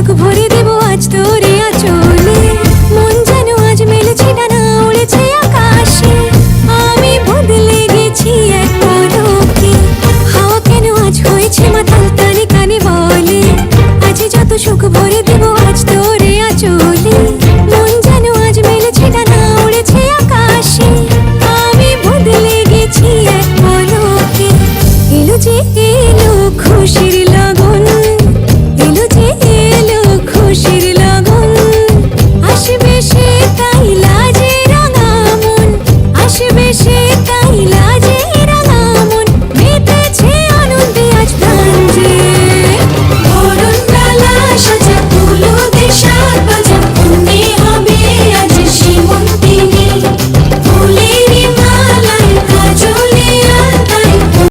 সুখ ভরে দেব আজ তোরে আঁচলে। মন যেন আজ মেলেছে ডানা, উড়েছে আকাশে। আমি বদলে গেছি এক পলকে। হাওয়া কেন আজ হয়েছে মাতাল, কানে কানে বলে আজ যত সুখ ভরে দেব আজ তোরে আঁচলে। মন যেন আজ মেলেছে ডানা, উড়েছে আকাশে। আমি বদলে গেছি এক পলকে। এলো যে এলো খুশির